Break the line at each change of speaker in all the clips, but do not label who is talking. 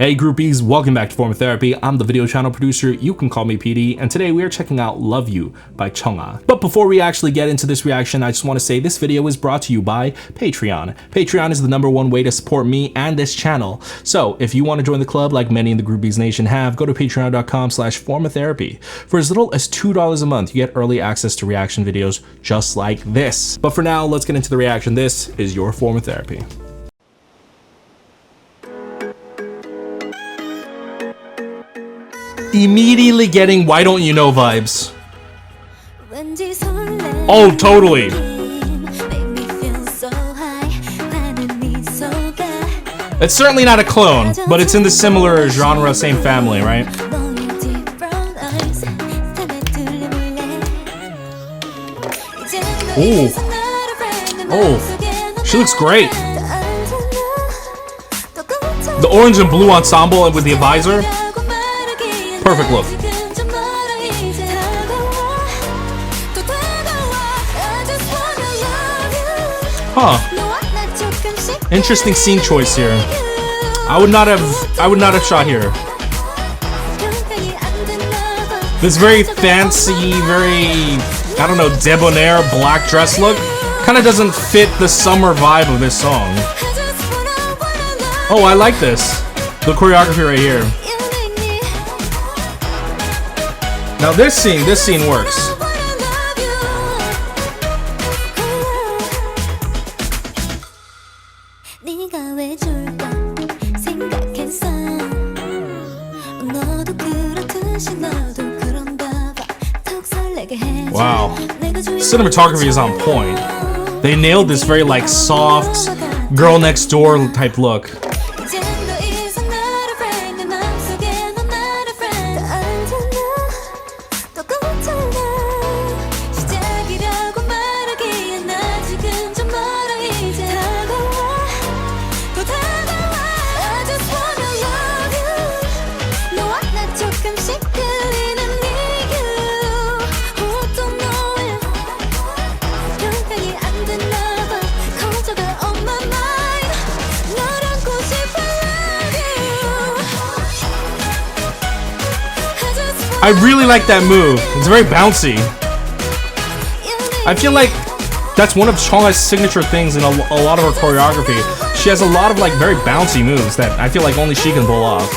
Hey groupies, welcome back to Form of Therapy. I'm the video channel producer, you can call me PD, and today we are checking out Love You by Chungha. But before we actually get into this reaction, I just want to say this video is brought to you by Patreon. Patreon is the #1 way to support me and this channel. So if you want to join the club like many in the Groupies Nation have, go to patreon.com/formoftherapy. For as little as $2 a month, you get early access to reaction videos just like this. But for now, let's get into the reaction. This is your Form of Therapy. Immediately getting Why Don't You Know vibes. Oh, totally. It's certainly not a clone, but it's in the similar genre, same family, right? Ooh. Oh, she looks great. The orange and blue ensemble with the visor. Perfect look. Huh. Interesting scene choice here. I would not have shot here. This very fancy, very, I don't know, debonair black dress look kind of doesn't fit the summer vibe of this song. Oh, I like this. The choreography right here. Now this scene works. Wow. Cinematography is on point. They nailed this very like soft girl next door type look. I really like that move. It's very bouncy. I feel like that's one of Chungha's signature things in a lot of her choreography. She has a lot of like very bouncy moves that I feel like only she can pull off.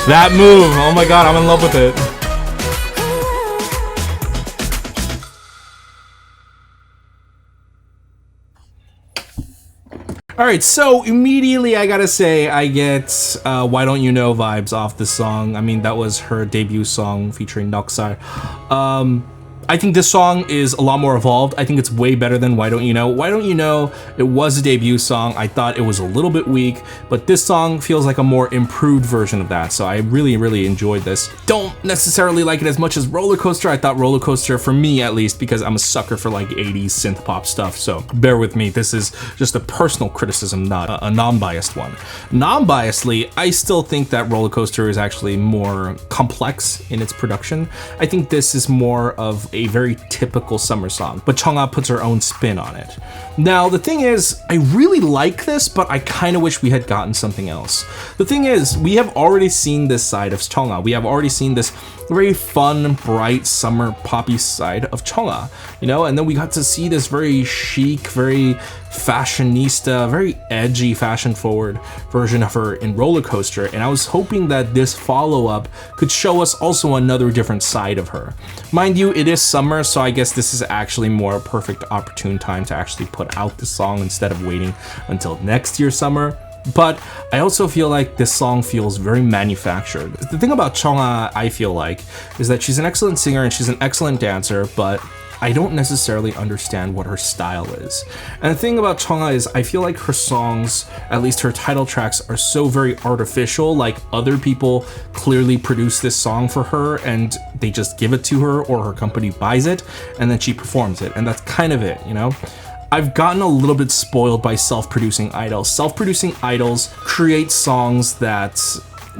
That move, oh my god, I'm in love with it. Alright, so immediately I gotta say I get Why Don't You Know vibes off this song. I mean, that was her debut song featuring Noksar. I think this song is a lot more evolved. I think it's way better than Why Don't You Know. Why Don't You Know, it was a debut song. I thought it was a little bit weak, but this song feels like a more improved version of that. So I really enjoyed this. Don't necessarily like it as much as Roller Coaster. I thought Roller Coaster, for me at least, because I'm a sucker for like 80s synth pop stuff. So bear with me. This is just a personal criticism, not a non-biased one. Non-biasedly, I still think that Roller Coaster is actually more complex in its production. I think this is more of a very typical summer song, but Chungha puts her own spin on it. Now, the thing is, I really like this, but I kind of wish we had gotten something else. The thing is, we have already seen this side of Chungha. We have already seen this very fun, bright, summer, poppy side of Chungha, you know? And then we got to see this very chic, very fashionista, very edgy, fashion-forward version of her in Roller Coaster, and I was hoping that this follow-up could show us also another different side of her. Mind you, it is summer, so I guess this is actually more a perfect opportune time to actually put out the song instead of waiting until next year's summer. But I also feel like this song feels very manufactured. The thing about Chungha, I feel like, is that she's an excellent singer and she's an excellent dancer, but I don't necessarily understand what her style is. And the thing about Chungha is I feel like her songs, at least her title tracks, are so very artificial. Like other people clearly produce this song for her and they just give it to her, or her company buys it and then she performs it. And that's kind of it, you know? I've gotten a little bit spoiled by self-producing idols. Self-producing idols create songs that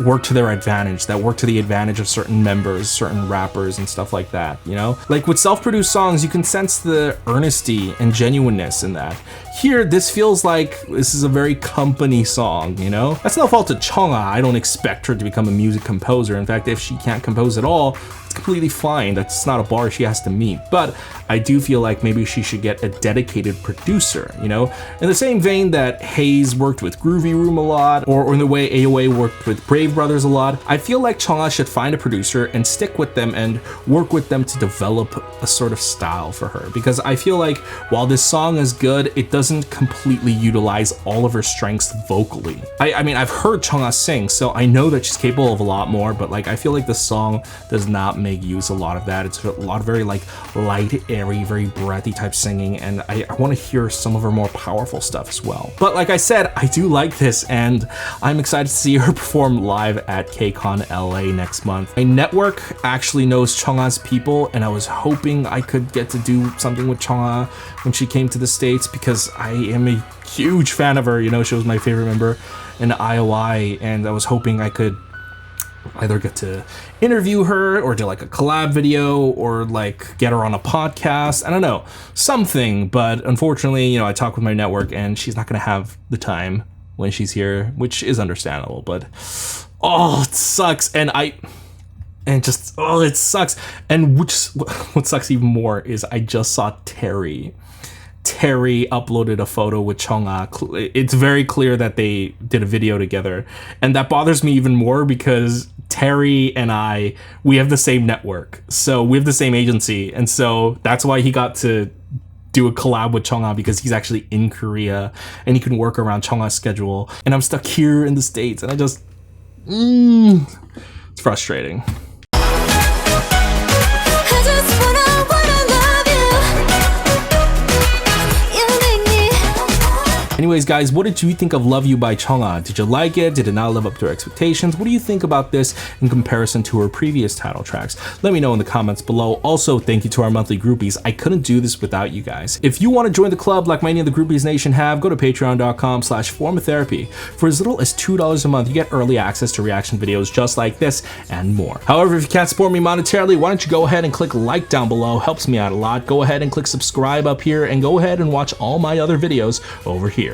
work to their advantage, that work to the advantage of certain members, certain rappers and stuff like that, you know? Like with self-produced songs, you can sense the earnesty and genuineness in that. Here, this feels like this is a very company song, you know? That's no fault to Chungha. I don't expect her to become a music composer. In fact, if she can't compose at all, it's completely fine. That's not a bar she has to meet. But I do feel like maybe she should get a dedicated producer, you know? In the same vein that Hayes worked with Groovy Room a lot, or in the way AOA worked with Brave Brothers a lot, I feel like Chungha should find a producer and stick with them and work with them to develop a sort of style for her. Because I feel like while this song is good, it doesn't completely utilize all of her strengths vocally. I mean, I've heard Chungha sing, so I know that she's capable of a lot more, but like I feel like the song does not make use a lot of that. It's a lot of very like light, airy, very breathy type singing, and I want to hear some of her more powerful stuff as well. But like I said, I do like this, and I'm excited to see her perform live at KCON LA next month. My network actually knows Chungha's people, and I was hoping I could get to do something with Chungha when she came to the States, because I am a huge fan of her. You know, she was my favorite member in IOI, and I was hoping I could either get to interview her or do like a collab video or like get her on a podcast. I don't know, something. But unfortunately, you know, I talked with my network and she's not gonna have the time when she's here, which is understandable. But oh, it sucks. It sucks. And what sucks even more is I just saw Terry uploaded a photo with Chungha. It's very clear that they did a video together, and that bothers me even more because Terry and we have the same network, so we have the same agency, and so that's why he got to do a collab with Chungha, because he's actually in Korea and he can work around Chungha's schedule, and I'm stuck here in the States, and I just it's frustrating. Anyways, guys, what did you think of Love You by Chungha? Did you like it? Did it not live up to your expectations? What do you think about this in comparison to her previous title tracks? Let me know in the comments below. Also, thank you to our monthly groupies. I couldn't do this without you guys. If you want to join the club like many of the Groupies Nation have, go to patreon.com/formatherapy. For as little as $2 a month, you get early access to reaction videos just like this and more. However, if you can't support me monetarily, why don't you go ahead and click like down below? Helps me out a lot. Go ahead and click subscribe up here, and go ahead and watch all my other videos over here.